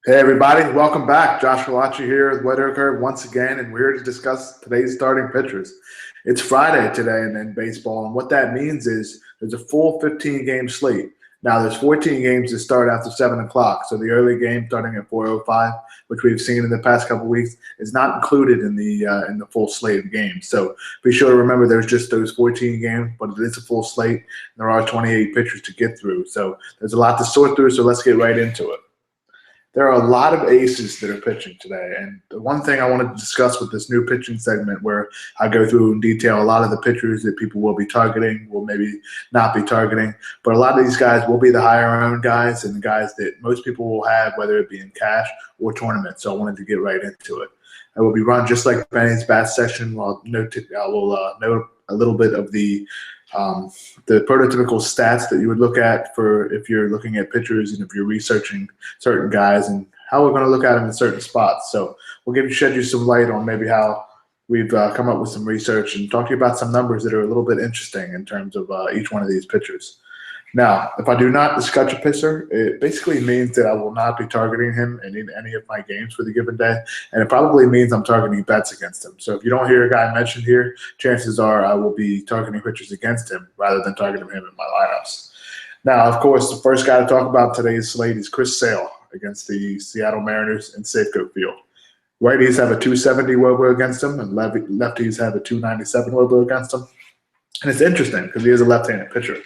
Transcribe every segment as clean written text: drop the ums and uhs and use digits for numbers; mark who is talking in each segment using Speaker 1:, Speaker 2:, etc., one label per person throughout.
Speaker 1: Hey everybody, welcome back. Josh Collacchi here with RotoCurve once again, and we're here to discuss today's starting pitchers. It's Friday today in baseball, and what that means is there's a full 15-game slate. Now there's 14 games that start after 7 o'clock, so the early game starting at 4:05, which we've seen in the past couple weeks, is not included in the full slate of games. So be sure to remember there's just those 14 games, but it is a full slate. And there are 28 pitchers to get through, so there's a lot to sort through. So let's get right into it. There are a lot of aces that are pitching today, and the one thing I wanted to discuss with this new pitching segment where I go through in detail a lot of the pitchers that people will be targeting, will maybe not be targeting, but a lot of these guys will be the higher-owned guys and the guys that most people will have, whether it be in cash or tournament, so I wanted to get right into it. I will be run just like Benny's bat session. I will note a little bit of the prototypical stats that you would look at for if you're looking at pitchers and if you're researching certain guys and how we're going to look at them in certain spots. So we'll shed you some light on maybe how we've come up with some research and talk to you about some numbers that are a little bit interesting in terms of each one of these pitchers. Now, if I do not discuss a pitcher, it basically means that I will not be targeting him in any of my games for the given day, and it probably means I'm targeting bets against him. So if you don't hear a guy mentioned here, chances are I will be targeting pitchers against him rather than targeting him in my lineups. Now, of course, the first guy to talk about today's slate is Chris Sale against the Seattle Mariners in Safeco Field. Righties have a 270 WOBA against him, and lefties have a 297 WOBA against him. And it's interesting because he is a left-handed pitcher.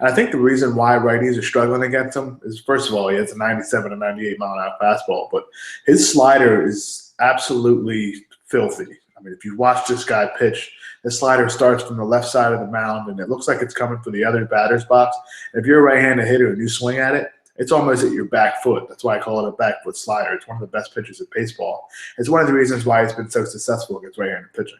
Speaker 1: And I think the reason why righties are struggling against him is, first of all, he has a 97 and 98 mile an hour fastball, but his slider is absolutely filthy. I mean, if you watch this guy pitch, the slider starts from the left side of the mound, and it looks like it's coming for the other batter's box. And if you're a right-handed hitter and you swing at it, it's almost at your back foot. That's why I call it a back foot slider. It's one of the best pitches of baseball. It's one of the reasons why he's been so successful against right-handed pitching.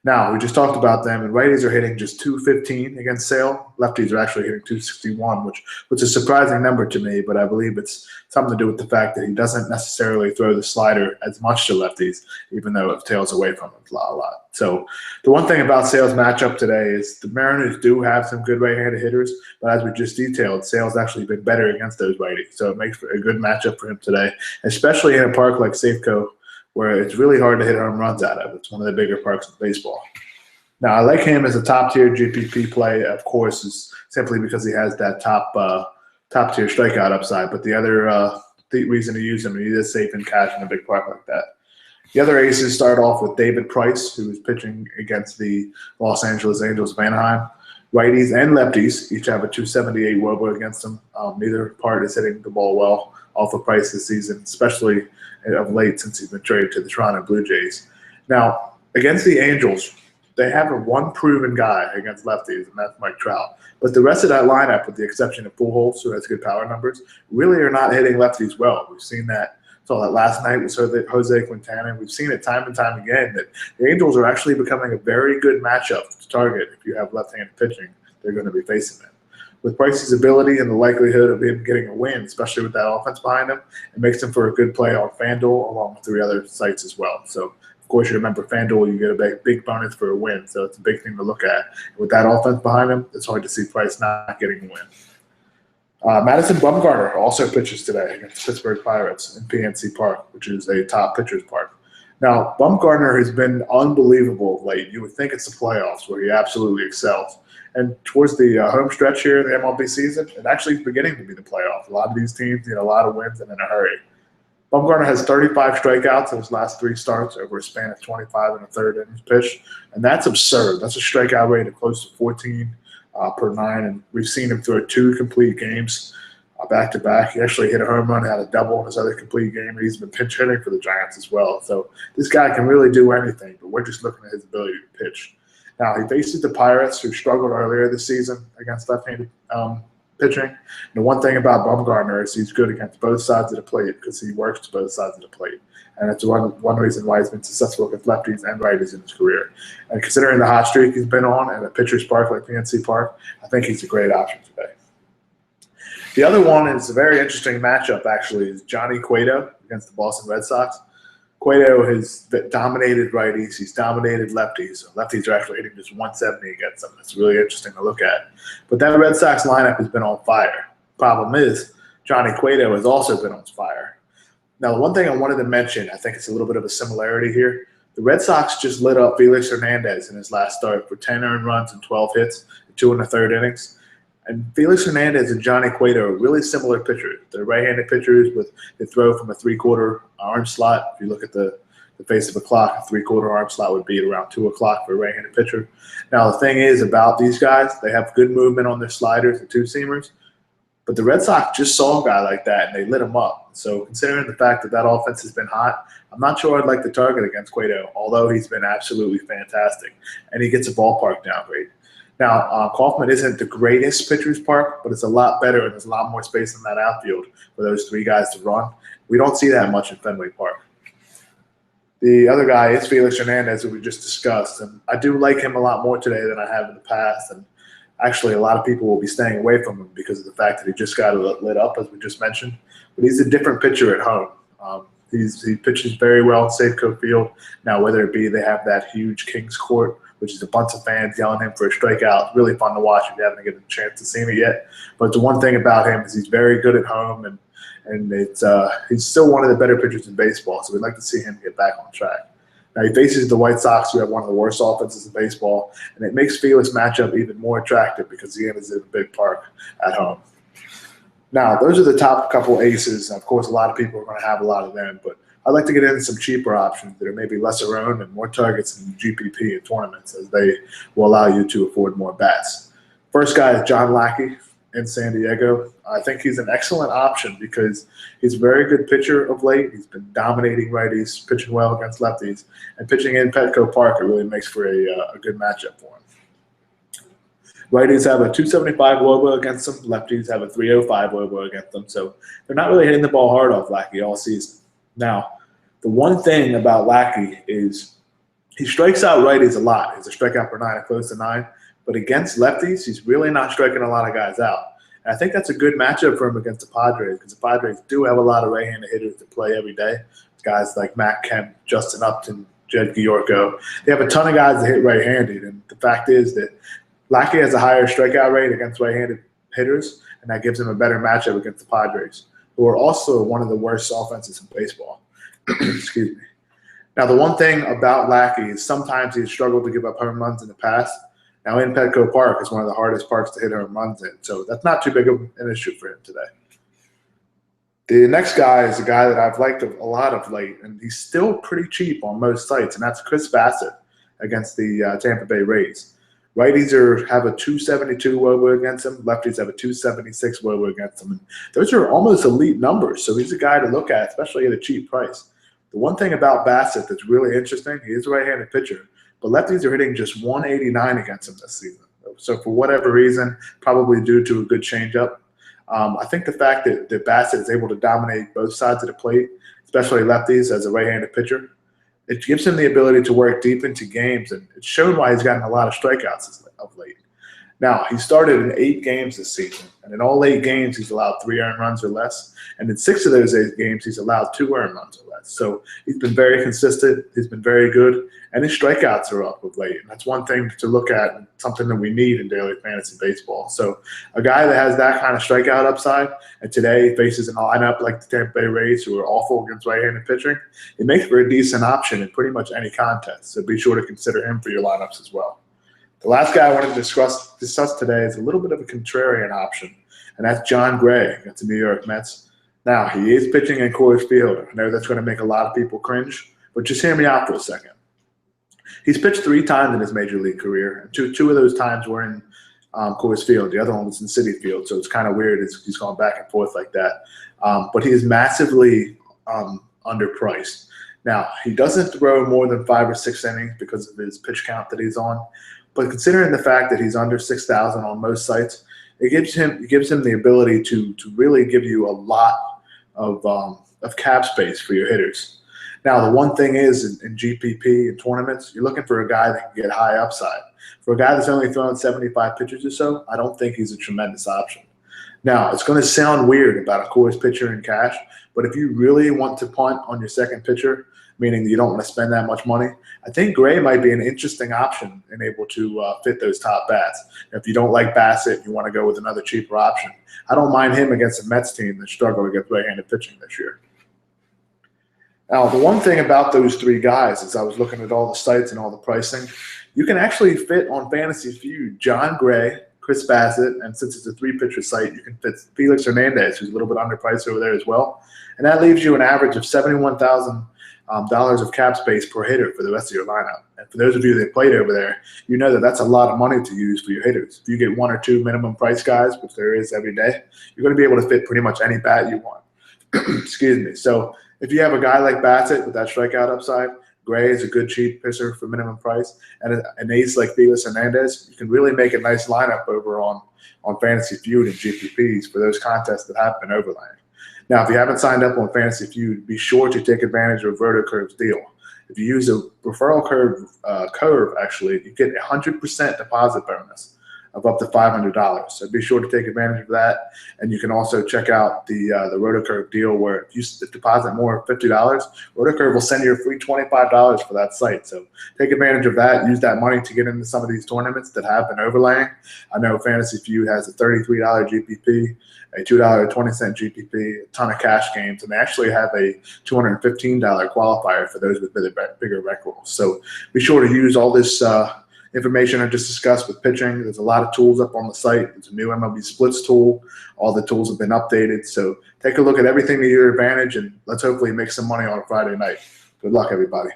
Speaker 1: Now, we just talked about them, and righties are hitting just 215 against Sale. Lefties are actually hitting 261, which is a surprising number to me, but I believe it's something to do with the fact that he doesn't necessarily throw the slider as much to lefties, even though it tails away from him a lot. So the one thing about Sale's matchup today is the Mariners do have some good right-handed hitters, but as we just detailed, Sale's actually been better against those righties, so it makes for a good matchup for him today, especially in a park like Safeco, where it's really hard to hit home runs out of. It's one of the bigger parks in baseball. Now, I like him as a top-tier GPP play, of course, is simply because he has that top-tier strikeout upside. But the other reason to use him, he is safe in cash in a big park like that. The other aces start off with David Price, who is pitching against the Los Angeles Angels of Anaheim. Righties and lefties each have a 278 WOBA against them. Neither part is hitting the ball well off of Price this season, especially of late since he's been traded to the Toronto Blue Jays. Now, against the Angels, they have a one proven guy against lefties, and that's Mike Trout. But the rest of that lineup, with the exception of Pujols, who has good power numbers, really are not hitting lefties well. We've seen that. Saw that last night with Jose Quintana. We've seen it time and time again that the Angels are actually becoming a very good matchup to target if you have left-handed pitching. They're going to be facing them. With Price's ability and the likelihood of him getting a win, especially with that offense behind him, it makes him for a good play on FanDuel along with 3 other sites as well. So, of course, you remember FanDuel, you get a big bonus for a win, so it's a big thing to look at. With that offense behind him, it's hard to see Price not getting a win. Madison Bumgarner also pitches today against the Pittsburgh Pirates in PNC Park, which is a top pitcher's park. Now, Bumgarner has been unbelievable of late. You would think it's the playoffs where he absolutely excels. And towards the home stretch here in the MLB season, it actually is beginning to be the playoffs. A lot of these teams need a lot of wins and in a hurry. Bumgarner has 35 strikeouts in his last 3 starts over a span of 25 and a third innings pitched, and that's absurd. That's a strikeout rate of close to 14 per 9, and we've seen him throw 2 complete games back-to-back. He actually hit a home run, had a double in his other complete game, and he's been pinch hitting for the Giants as well. So this guy can really do anything, but we're just looking at his ability to pitch. Now, he faces the Pirates, who struggled earlier this season against left-handed pitching. And the one thing about Bumgarner is he's good against both sides of the plate because he works to both sides of the plate. And it's one reason why he's been successful against lefties and righties in his career. And considering the hot streak he's been on at a pitcher's park like PNC Park, I think he's a great option today. The other one is a very interesting matchup, actually, is Johnny Cueto against the Boston Red Sox. Cueto has dominated righties. He's dominated lefties. Lefties are actually hitting just 170 against him. It's really interesting to look at. But that Red Sox lineup has been on fire. Problem is, Johnny Cueto has also been on fire. Now, the one thing I wanted to mention, I think it's a little bit of a similarity here. The Red Sox just lit up Felix Hernandez in his last start for 10 earned runs and 12 hits, 2 1/3 innings. And Felix Hernandez and Johnny Cueto are really similar pitchers. They're right-handed pitchers they throw from a 3/4 arm slot. If you look at the face of a clock, a 3/4 arm slot would be at around 2 o'clock for a right-handed pitcher. Now, the thing is about these guys, they have good movement on their sliders and two-seamers. But the Red Sox just saw a guy like that, and they lit him up. So considering the fact that offense has been hot, I'm not sure I'd like to target against Cueto, although he's been absolutely fantastic, and he gets a ballpark downgrade. Now, Kaufman isn't the greatest pitcher's park, but it's a lot better, and there's a lot more space in that outfield for those three guys to run. We don't see that much in Fenway Park. The other guy is Felix Hernandez, who we just discussed, and I do like him a lot more today than I have in the past. And actually, a lot of people will be staying away from him because of the fact that he just got lit up, as we just mentioned. But he's a different pitcher at home. He pitches very well at Safeco Field. Now, whether it be they have that huge Kings Court, which is a bunch of fans yelling him for a strikeout. It's really fun to watch if you haven't given a chance to see it yet. But the one thing about him is he's very good at home, and he's still one of the better pitchers in baseball. So we'd like to see him get back on track. Now, he faces the White Sox, who have one of the worst offenses in baseball, and it makes Felix' matchup even more attractive because the game is in a big park at home. Now, those are the top couple aces. Of course, a lot of people are going to have a lot of them, but I'd like to get into some cheaper options that are maybe lesser owned and more targets in GPP and tournaments, as they will allow you to afford more bats. First guy is John Lackey in San Diego. I think he's an excellent option because he's a very good pitcher of late. He's been dominating righties, pitching well against lefties, and pitching in Petco Park, it really makes for a good matchup for him. Righties have a 275 WOBA against them. Lefties have a 305 WOBA against them. So they're not really hitting the ball hard off Lackey all season. Now, the one thing about Lackey is he strikes out righties a lot. He's a strikeout per 9 and close to 9. But against lefties, he's really not striking a lot of guys out. And I think that's a good matchup for him against the Padres because the Padres do have a lot of right-handed hitters to play every day. Guys like Matt Kemp, Justin Upton, Jed Giorgio. They have a ton of guys that hit right-handed. And the fact is that Lackey has a higher strikeout rate against right-handed hitters, and that gives him a better matchup against the Padres, who are also one of the worst offenses in baseball. Excuse me. Now, the one thing about Lackey is sometimes he's struggled to give up home runs in the past. Now, in Petco Park is one of the hardest parks to hit home runs in, so that's not too big of an issue for him today. The next guy is a guy that I've liked a lot of late, and he's still pretty cheap on most sites, and that's Chris Bassett against the Tampa Bay Rays. Righties have a 272 WOBA against them. Lefties have a 276 WOBA against them. And those are almost elite numbers, so he's a guy to look at, especially at a cheap price. The one thing about Bassett that's really interesting, he is a right-handed pitcher, but lefties are hitting just 189 against him this season. So for whatever reason, probably due to a good changeup, I think the fact that Bassett is able to dominate both sides of the plate, especially lefties as a right-handed pitcher, it gives him the ability to work deep into games, and it's shown why he's gotten a lot of strikeouts of late. Now, he started in 8 games this season, and in all 8 games, he's allowed 3 earned runs or less, and in 6 of those 8 games, he's allowed 2 earned runs or less. So he's been very consistent, he's been very good, and his strikeouts are up of late, and that's one thing to look at and something that we need in daily fantasy baseball. So a guy that has that kind of strikeout upside, and today faces an lineup like the Tampa Bay Rays, who are awful against right-handed pitching, it makes for a decent option in pretty much any contest, so be sure to consider him for your lineups as well. The last guy I wanted to discuss today is a little bit of a contrarian option, and that's John Gray against the New York Mets. Now, he is pitching in Coors Field. I know that's going to make a lot of people cringe, but just hear me out for a second. He's pitched 3 times in his major league career, and two of those times were in Coors Field. The other one was in Citi Field, so it's kind of weird. He's going back and forth like that. But he is massively underpriced. Now, he doesn't throw more than 5 or 6 innings because of his pitch count that he's on. But considering the fact that he's under 6,000 on most sites, it gives him the ability to really give you a lot of cap space for your hitters. Now, the one thing is in GPP and tournaments, you're looking for a guy that can get high upside. For a guy that's only thrown 75 pitches or so, I don't think he's a tremendous option. Now, it's going to sound weird about a Coors pitcher in cash, but if you really want to punt on your second pitcher, meaning you don't want to spend that much money, I think Gray might be an interesting option and able to fit those top bats. If you don't like Bassett, you want to go with another cheaper option. I don't mind him against a Mets team that struggled against right-handed pitching this year. Now, the one thing about those three guys is I was looking at all the sites and all the pricing. You can actually fit on Fantasy Feud John Gray, Chris Bassett, and since it's a three-pitcher site, you can fit Felix Hernandez, who's a little bit underpriced over there as well. And that leaves you an average of $71,000 of cap space per hitter for the rest of your lineup. And for those of you that played over there, you know that that's a lot of money to use for your hitters. If you get one or two minimum price guys, which there is every day, you're going to be able to fit pretty much any bat you want. Excuse me. So if you have a guy like Bassett with that strikeout upside, Gray is a good cheap pitcher for minimum price, and an ace like Felix Hernandez, you can really make a nice lineup over on Fantasy Feud and GPPs for those contests that happen overlaying. Now, if you haven't signed up on Fantasy Feud, be sure to take advantage of RotoCurve's deal. If you use a referral curve, actually, you get a 100% deposit bonus of up to $500. So be sure to take advantage of that. And you can also check out the RotoCurve deal where if you deposit more than $50, RotoCurve will send you a free $25 for that site. So take advantage of that. Use that money to get into some of these tournaments that have been overlaying. I know Fantasy Feud has a $33 GPP, a $2.20 GPP, a ton of cash games, and they actually have a $215 qualifier for those with bigger bankrolls. So be sure to use all this information I just discussed with pitching. There's a lot of tools up on the site. There's a new MLB splits tool. All the tools have been updated. So take a look at everything to your advantage, and let's hopefully make some money on a Friday night. Good luck, everybody.